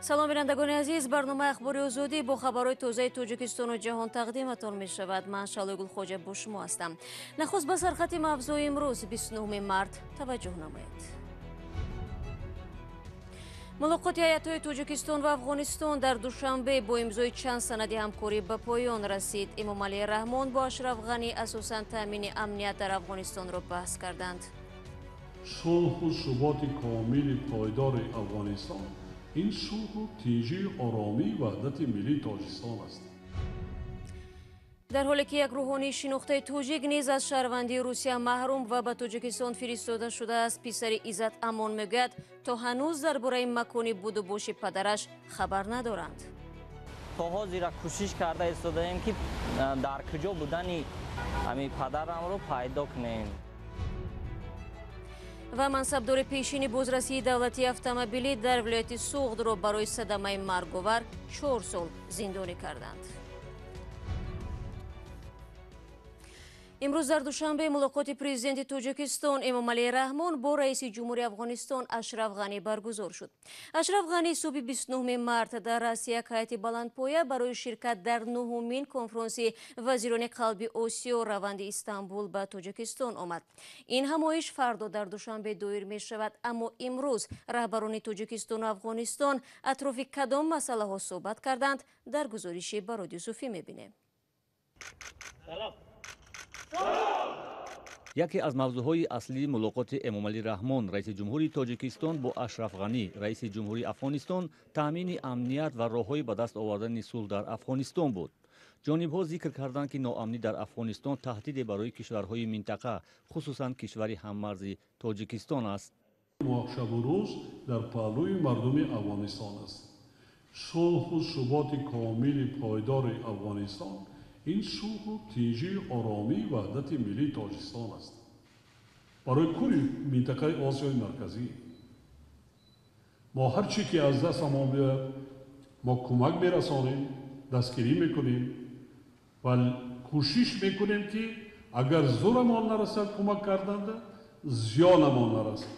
салом бинандагони азиз, барномаи ахбори озодӣ бо хабарҳои тозаи Тоҷикистону ҷаҳон тақдиматон мешавад. Ман Шалои Гулхоҷа бо шумо ҳастам. нахуст ба сархати мавзӯи имрӯз 29 март таваҷҷӯҳ намоед. мулоқоти ҳайатҳои Тоҷикистон ва Афғонистон дар душанбе бо имзои чанд санади ҳамкорӣ ба поён расид. Эмомалӣ Раҳмон бо Ашраф Ғанӣ асосан таъмини амният дар Афғонистонро баҳс карданд. сулҳу суботи комили пойдори Афғонистон ин сулҳу тинҷии оромии ваҳдати миллии Тоҷикистон аст. дар ҳоле ки як рӯҳонии шинохтаи тоҷик низ аз шаҳрвандии Русия маҳрум ва ба Тоҷикистон фиристода шудааст, писари Иззат Амон мегӯяд то ҳанӯз дар бораи макони будубоши падараш хабар надоранд. то ҳозира кӯшиш карда истодаем ки дар куҷо будани ҳамин падарамро пайдо кунем. ва мансабдори пешини бозрасии давлатии автомобилӣ дар вилояти Суғдро барои садамаи марговар 4 сол зиндонӣ карданд. имрӯз дар душанбе мулоқоти президенти Тоҷикистон Эмомалӣ Раҳмон бо раиси ҷумҳурии Афғонистон Ашраф Ғанӣ баргузор шуд. Ашраф Ғанӣ субҳи 29 март дар раъси як ҳайати баландпоя барои ширкат дар 9-умин конфронси вазирони қалби Осиё раванди Истанбул ба Тоҷикистон омад. ин ҳамоиш фардо дар душанбе доир мешавад, аммо имрӯз раҳбарони Тоҷикистону Афғонистон атрофи кадом масъалаҳо суҳбат карданд, дар гузориши Бароди Юсуфӣ мебинем. яке аз мавзӯъҳои аслии мулоқоти Эмомалӣ Раҳмон, раиси ҷумҳурии Тоҷикистон бо Ашраф Ғанӣ, раиси ҷумҳурии Афғонистон, таъмини амният ва роҳҳои ба даст овардани сулҳ дар Афғонистон буд. ҷонибҳо зикр карданд, ки ноамнӣ дар Афғонистон таҳдиде барои кишварҳои минтақа, хусусан кишвари ҳаммарзи Тоҷикистон аст. шабу рӯз дар паҳлӯи мардуми Афғонистон аст. сулҳу суботи комили пойдори Афғонистон ин сулҳу тинҷии оромии ваҳдати миллии Тоҷикистон аст. барои кули минтақаи Осиёи марказӣ мо ҳар чӣ ки аз дастамон биёяд мо кӯмак мерасонем, дастгирӣ мекунем ва кӯшиш мекунем ки агар зӯрамон нарасад кӯмак карданда, зиёнамон нарасад.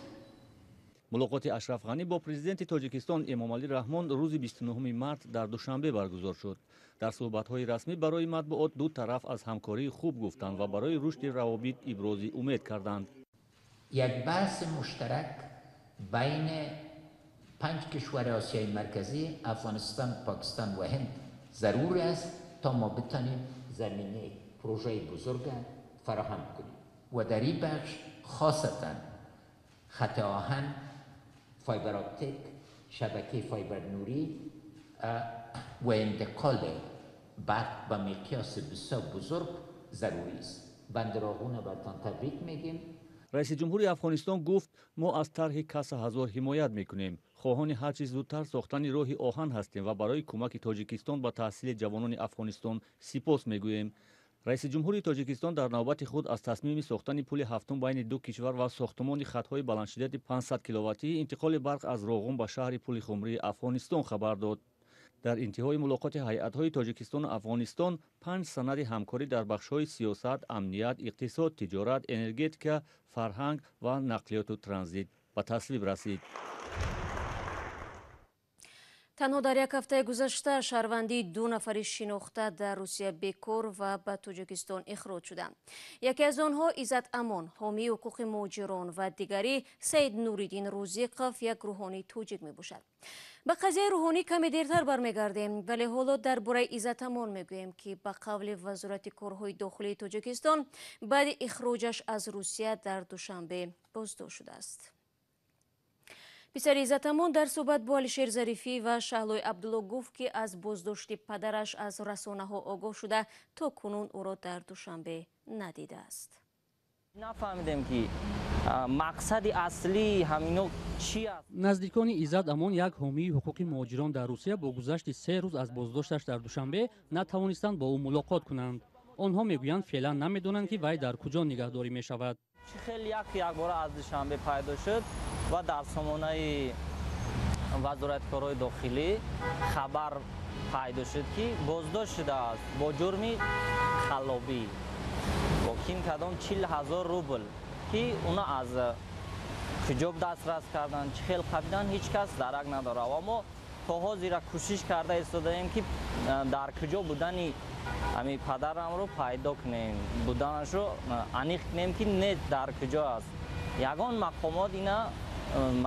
мулоқоти Ашраф Ғанӣ бо президенти Тоҷикистон Эмомалӣ Раҳмон рӯзи 29 март дар душанбе баргузор шуд. дар суҳбатҳои расмӣ барои матбуот ду тараф аз ҳамкории хуб гуфтанд ва барои рушди равобит ибрози умед карданд. یک بحث مشترک بین 5 کشور آسیای مرکزی افغانستان، پاکستان و هند ضرور است تا ما بتانیم زمینه پروژه بزرگ فراهم کنیم و در این بخش خاصتا خط آهن، فایبر اپتیک، شبکه فایبر نوری و انتقال برق به مقیاس بسیار بزرگ ضروری است. بندرآهونه برتان تبریک میگیم. раиси ҷумҳурии Афғонистон гуфт: мо аз тарҳи Каса ҳазор ҳимоят мекунем. хоҳони ҳарчи зудтар сохтани роҳи оҳан ҳастем ва барои кӯмаки Тоҷикистон ба таҳсили ҷавонони Афғонистон сипос мегӯем. раиси ҷумҳурии Тоҷикистон дар навбати худ аз тасмими сохтани пули ҳафтум байни ду кишвар ва сохтмони хатҳои баландшиддати 500 киловаттии интиқоли барқ аз Роғун ба шаҳри Пули Хумрии Афғонистон хабар дод. дар интиҳои мулоқоти ҳайатҳои Тоҷикистону Афғонистон 5 санади ҳамкорӣ дар бахшҳои сиёсат, амният, иқтисод, тиҷорат, энергетика, фарҳанг ва нақлиёту транзит ба тасвиб расид. танҳо дар як ҳафтаи гузашта шаҳрвандии 2 нафари шинохта дар Русия бекор ва ба Тоҷикистон ихроҷ шуданд. яке аз онҳо Иззат Амон, ҳомии ҳуқуқи муҳоҷирон ва дигари Саид Нуриддин Рӯзиқов, як рӯҳонии тоҷик мебошад. ба қазияи рӯҳонӣ каме дертар бармегардем, вале ҳоло дар бораи Иззат Амон мегӯем, ки ба қавли вазорати корҳои дохилии Тоҷикистон баъди ихроҷаш аз Русия дар душанбе боздошт шудааст. писари Иззат Амон дар суҳбат бо Алишер Зарифӣ ва Шаҳлои Абдулло гуфт, ки аз боздошти падараш аз расонаҳо огоҳ шуда то кунун ӯро дар душанбе надидааст. нафаҳмидем ки мақсади аслии ҳамино чӣ аст. наздикони Иззат Амон, як ҳомии ҳуқуқи муҳоҷирон дар Русия, бо гузашти 3 рӯз аз боздошташ дар душанбе натавонистанд бо ӯ мулоқот кунанд. онҳо мегӯянд феълан намедонанд, ки вай дар куҷо нигаҳдорӣ мешавад. хеле якбора аз душанбе пайдо шуд ва дар сомонаи вазорати корҳои дохилӣ хабар пайдо шуд, ки боздошт шудааст бо ҷурми халлобӣ бо кин кадом 40,000 рубл, ки уна аз куҷо дастрас кардан, чӣ хел қабидан, ҳеҷ кас дарак надорад. ва мо вақтҳоҳо зира кӯшиш карда истодаем ки дар куҷо будани ҳамин падарамро пайдо кунем, буданашро аниқ кунем ки не дар куҷо аст. Ягон мақомот ина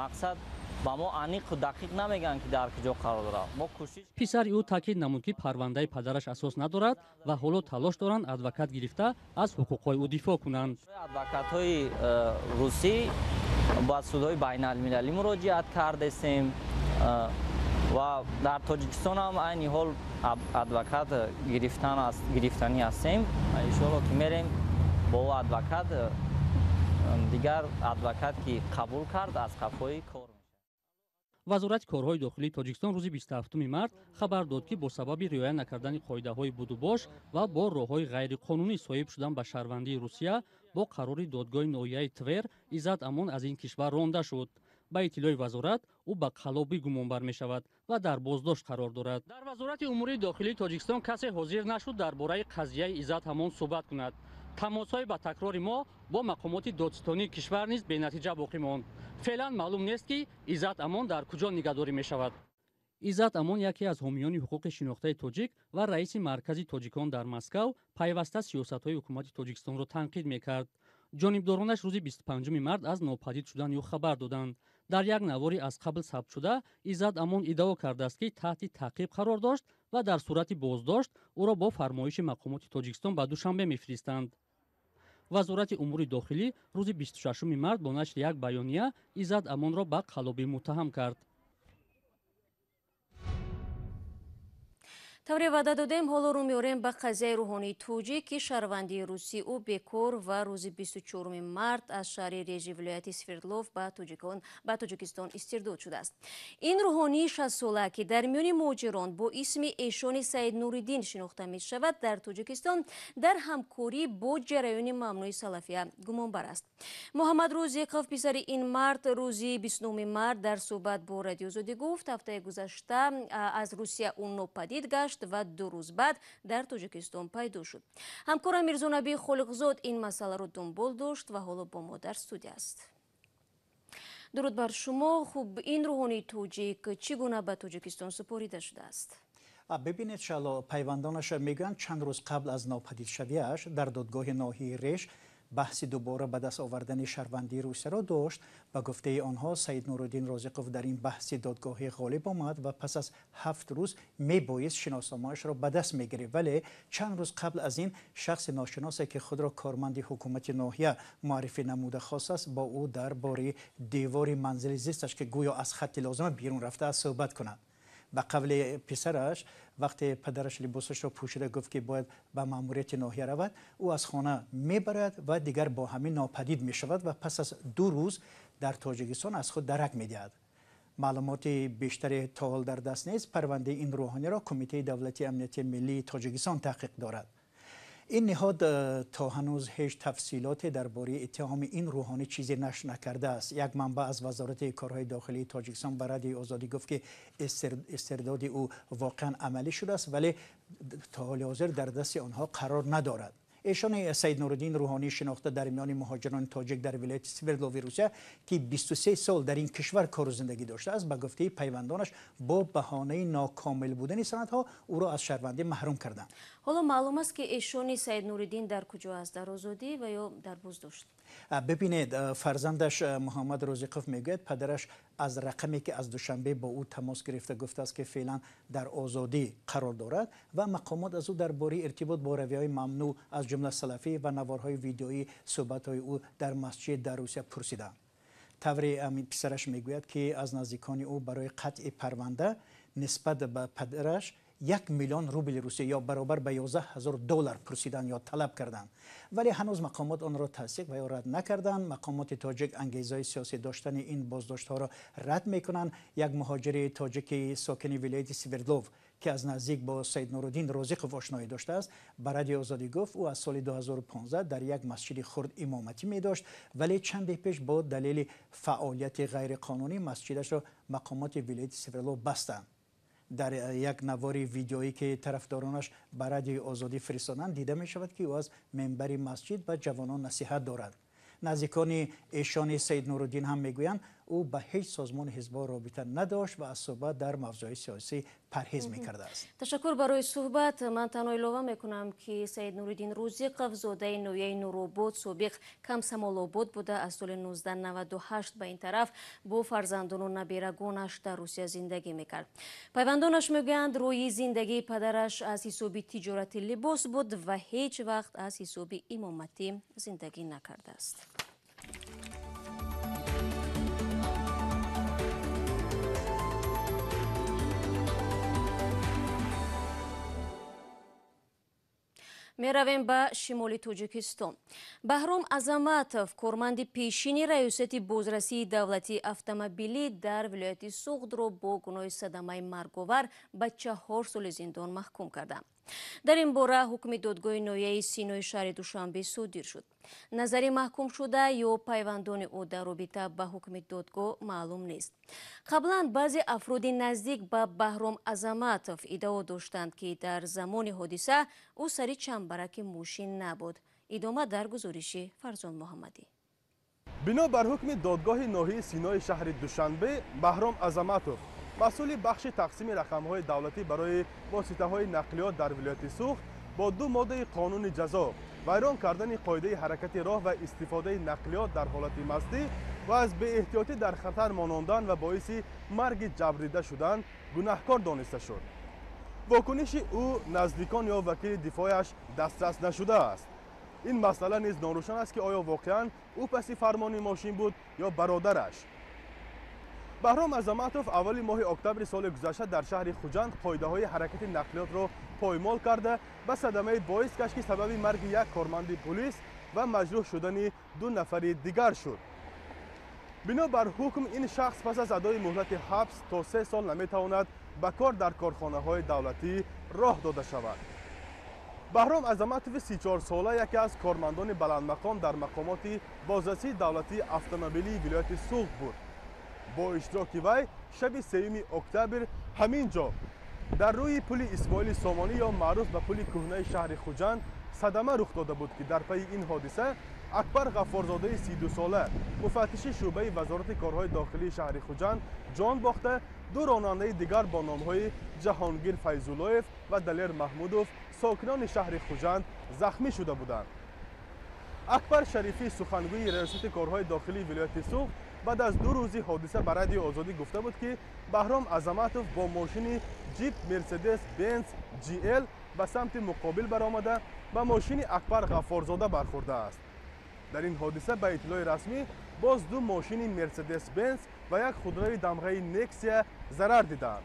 мақсад ба мо аниқу дақиқ намегӯянд ки дар куҷо қарор дорад. Мо кӯшиш. писари ӯ таъкид намуд ки парвандаи падараш асос надорад ва ҳоло талош доранд адвокат гирифта аз ҳуқуқҳои ӯ дифоъ кунанд. адвокатҳои русӣ ба судҳои байналмилалӣ муроҷиат кардастем ва дар Тоҷикистон ҳам айни ҳол адвокат гирифтанӣ ҳастем. Иншоалло ки мерем бо адвокат дигар адвокат ки қабул кард аз қафои кор. вазорати корҳои дохилии Тоҷикистон рӯзи 27 март хабар дод ки бо сабаби риоя накардани қоидаҳои будубош ва бо роҳҳои ғайриқонунӣ соҳиб шудан ба шаҳрвандии Русия бо қарори додгоҳи ноҳияи Твер Иззат Амон аз ин кишвар ронда шуд. ба иттилои вазорат ӯ ба қаллобӣ гумонбар мешавад ва дар боздошт қарор дорад. дар вазорати умури дохилии Тоҷикистон касе ҳозир нашуд дар бораи қазияи Иззат Амон суҳбат кунад. тамосҳои ба такрори мо бо мақомоти додстонии кишвар низ бенатиҷа боқӣ монд. феълан маълум нест ки Иззат Амон дар куҷо нигаҳдорӣ мешавад. Иззат Амон яке аз ҳомиёни ҳуқуқи шинохтаи тоҷик ва раиси маркази тоҷикон дар Москав пайваста сиёсатҳои ҳукумати Тоҷикистонро танқид мекард. ҷонибдоронаш рӯзи 25 март аз нопадид шудани ӯ хабар доданд. дар як навори аз қабл сабтшуда Иззат Амон иддао кардааст ки таҳти таъқиб қарор дошт ва дар сурати боздошт ӯро бо фармоиши мақомоти Тоҷикистон ба Душанбе мефиристанд. вазорати умури дохилӣ рӯзи 26 март бо нашри як баёния Иззат Амонро ба қаллобӣ муттаҳам кард. тавре ваъда додем ҳоло рӯ меорем ба қазияи рӯҳонии тоҷик ки шаҳрвандии русӣ ӯ бекор ва рӯзи 24 март аз шаҳри режи вилояти Свердлов ба Тоҷикистон истирдод шудааст. ин рӯҳонии 60 сола ки дар миёни муҳоҷирон бо исми эшони Саид Нуриддин шинохта мешавад, дар Тоҷикистон дар ҳамкорӣ бо ҷараёни мамнӯи салафия гумонбар аст. Муҳаммад Розиқов писари ин мард рӯзи 29 март дар суҳбат бо Радиои Озодӣ гуфт ҳафтаи гузашта аз Русия ӯ нопадид гашт ва 2 рӯз баъд дар Тоҷикистон пайдо шуд. ҳамкорам Мирзонабии Холиқзод ин масъаларо дунбол дошт ва ҳоло бо мо дар студия аст. дуруд бар шумо. хуб, ин рӯҳонии тоҷик чӣ гуна ба Тоҷикистон супорида шудааст? бибинед шало пайвандонаш мегӯянд чанд рӯз қабл аз нопадидшавиаш дар додгоҳи ноҳияи Реж баҳси дубора ба даст овардани шаҳрвандии Русияро дошт. ба гуфтаи онҳо Саид Нуриддин Розиқов дар ин баҳси додгоҳӣ ғолиб омад ва пас аз 7 рӯз мебоист шиносномаашро ба даст мегирифт, вале чанд рӯз қабл аз ин шахси ношиносе ки худро корманди ҳукумати ноҳия муаррифӣ намуда хостааст бо ӯ дар бори девори манзили зисташ ки гӯё аз хатти лозима берун рафтааст суҳбат кунад. ба қавли писараш вақте падараш либосашро пӯшида гуфт ки бояд ба маъмурияти ноҳия равад, ӯ аз хона мебарад ва дигар бо ҳамин нопадид мешавад ва пас аз 2 рӯз дар Тоҷикистон аз худ дарак медиҳад. маълумоти бештаре то ҳол дар даст нест. парвандаи ин рӯҳониро Кумитаи давлатии амнияти миллии Тоҷикистон таҳқиқ дорад. ин ниҳод то ҳанӯз ҳеҷ тафсилоте дар бораи иттиҳоми ин рӯҳонӣ чизе нашр накардааст. як манбаъ аз вазорати корҳои дохилии Тоҷикистон ба Радиои Озодӣ гуфт ки истирдоди ӯ воқеан амалӣ шудааст, вале то ҳоли ҳозир дар дасти онҳо қарор надорад. эшони Саид Нуриддин рӯҳонӣ шинохта дар миёни муҳоҷирони тоҷик дар вилояти Свердлови Русия ки 23 сол дар ин кишвар кору зиндагӣ доштааст, ба гуфтаи пайвандонаш бо баҳонаи нокомил будани санадҳо ӯро аз шаҳрвандӣ маҳрум карданд. ҳоло маълум аст ки эшони Саид Нуриддин дар куҷо аст, дар озодӣ ва ё дар боздошт? бибинед фарзандаш Муҳаммад Розиқов мегӯяд падараш аз рақаме ки аз Душанбе бо ӯ тамос гирифта гуфтааст ки феълан дар озодӣ қарор дорад ва мақомот аз ӯ дар бораи иртибот бо равияҳои мамнӯъ аз ҷумла салафӣ ва наворҳои видеои суҳбатҳои ӯ дар масҷид дар Русия пурсиданд. таври писараш мегӯяд ки аз наздикони ӯ барои қатъи парванда нисбат ба падараш 1 миллион рубли русия ё баробар ба $11,000 пурсиданд ё талаб карданд, вале ҳанӯз мақомот онро тасдиқ ва ё рад накарданд. мақомоти тоҷик ангезаи сиёсӣ доштани ин боздоштҳоро рад мекунанд. як муҳоҷири тоҷики сокини вилояти Свердлов ки аз наздик бо Саид Нуриддин Розиқов ошноӣ доштааст, ба Радиои Озодӣ гуфт ӯ аз соли 2015 дар як масҷиди хурд имоматӣ медошт, вале чанде пеш бо далели фаъолияти ғайриқонунӣ масҷидашро мақомоти вилояти Свердлов бастанд. дар як навори видеоӣ ки тарафдоронаш ба Радиои Озодӣ фиристоданд дида мешавад ки ӯ аз мембари масҷид ба ҷавонон насиҳат дорад. наздикони эшони Саид Нуриддин ҳам мегӯянд او به هیچ سازمان حزب رابطه نداشت و از صحبت در موضوع سیاسی پرهیز میکرده است. تشکر برای صحبت. من تنها اضافه میکنم که سید نوریدین روزی قفزاده نویه نوروباد سابق کمسمال‌آباد بوده از سال 1998 به این طرف با فرزندان و نبیرگانش در روسیه زندگی میکرد. پیوندانش میگویند روی زندگی پدرش از حساب تجارت لباس بود و هیچ وقت از حساب امامتی زندگی نکرده است. میرویم به شمال تاجیکستان. بهرام عظمتов کارمند پیشین ریاست بازرسی دولتی اتومبیلی در ولایت سوغد را با گناه صدمه مرگ‌آور به 4 سال زندان محکوم کردند. در این باره حکم دادگاه ناحیه سینای شهر دوشنبه صادر شد. نظری محکوم شده یا پیوندان او در رابطه به حکم دادگاه معلوم نیست. قبلا بعضی افراد نزدیک به بهرام عظمتov ادعا داشتند که در زمان حادثه او سری چنبرک ماشین نبود. ادامه در گزارش فرزان محمدی. بنا بر حکم دادگاه ناحیه سینای شهر دوشنبه، بهرام عظمتov مسئول بخش تقسیم رقم‌های دولتی برای واسطه‌های نقلیات در ولایت سوخت با 2 ماده قانون جزا، ویران کردن قاعده حرکت راه و استفاده نقلیات در حالت مستی و از بی احتیاطی در خطر مانندن و باعث مرگ جبریده شدن گناهکار دانسته شد. واکنش او نزدیکان یا وکیل دفاعش دسترس نشده است. این مسئله نیز ناروشن است که آیا واقعا او پس فرمان ماشین بود یا برادرش. بهرام عظمتov اولی ماه اکتبر سال گذشته در شهر خوجند قاعده‌های حرکت نقلیات را پایمال کرده به صدمه باعث گشت که سبب مرگ یک کارمند پلیس و مجروح شدن 2 نفر دیگر شد. بنا بر حکم این شخص پس از ادای مهلت حبس تا 3 سال نمیتواند به کار در کارخانه‌های دولتی راه داده شود. بهرام عظمتov 34 ساله یکی از کارمندان بلندمقام در مقامات بازرسی دولتی اتومبیلی ولایت سوغد بود. با اشتراک وی شب 3 اکتبر همین جا در روی پل اسماعیل سامانی یا معروف به پل کهنه شهر خوجند صدمه رخ داده بود که در پی این حادثه اکبر غفارزاده 32 ساله مفتش شعبه وزارت کارهای داخلی شهر خوجند جان باخته، 2 راننده دیگر با نامهای جهانگیر فیض‌الله‌اف و دلیر محمودوف ساکنان شهر خوجند زخمی شده بودند. اکبر شریفی سخنگوی ریاست کارهای داخلی ولایت سوغد بعد از 2 روزی حادثه به رادیو آزادی گفته بود که بهرام عظمتov با ماشین جیپ مرسدس بنز جی ال به سمت مقابل برآمده و ماشین اکبر غفارزاده برخورده است. در این حادثه به اطلاع رسمی باز 2 ماشین مرسدس بنز و یک خودروی دمغه نکسیا ضرر دیدند.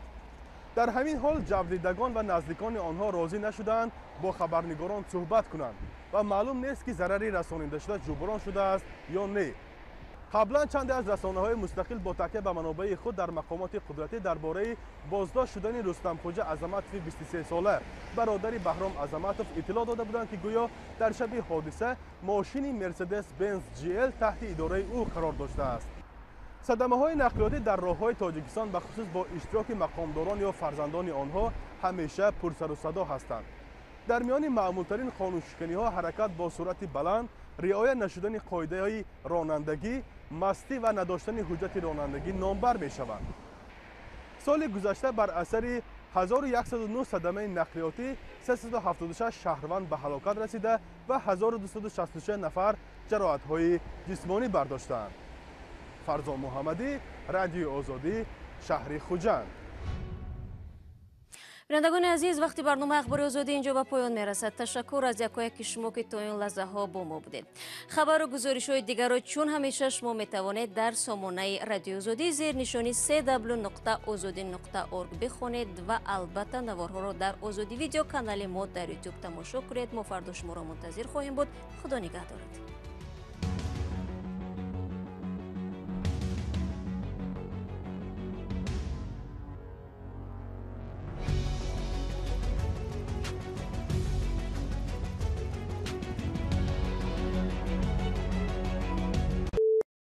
در همین حال جبریدگان و نزدیکان آنها راضی نشدند با خبرنگاران صحبت کنند و معلوم نیست که ضرری رسانیده شده جبران شده است یا نه. قبلا چند از رسانه‌های مستقل با تکیه به منابع خود در مقامات قدرتی درباره بازداشت شدن رستم خوجه عظمتov 23 ساله برادر بهرام عظمتov اطلاع داده بودند که گویا در شب حادثه ماشین مرسدس بنز جی ال تحت اداره او قرار داشته است. صدمه‌های نقلیاتی در راه‌های تاجیکستان به خصوص با اشتراک مقامداران یا فرزندان آنها همیشه پرسر و صدا هستند. در میان معمول‌ترین قانون‌شکنی‌ها حرکت با سرعت بلند، رعایت نشدن قاعده‌های رانندگی، مستی و نداشتن حجت رانندگی نامبر می‌شوند. سال گذشته بر اثر 1109 صدمه نقلیاتی 376 شهروند به هلاکت رسیده و 1266 نفر جراحت‌های جسمانی برداشتند. فرزان محمدی، رادیو آزادی، شهر خوجند. بینندگان عزیز، وقتی برنامه اخبار آزادی اینجا به پایان میرسد. تشکر از یکایک شما که تا این لحظه ها با ما بودید. خبر و گزارش های دیگر را چون همیشه شما میتوانید در سامانه رادیو آزادی زیر نشانی www.azadi.org بخوانید و البته نوارها را در آزادی ویدیو کانال ما در یوتیوب تماشا کنید. ما فردا شما را منتظر خواهیم بود. خدا نگهدارت.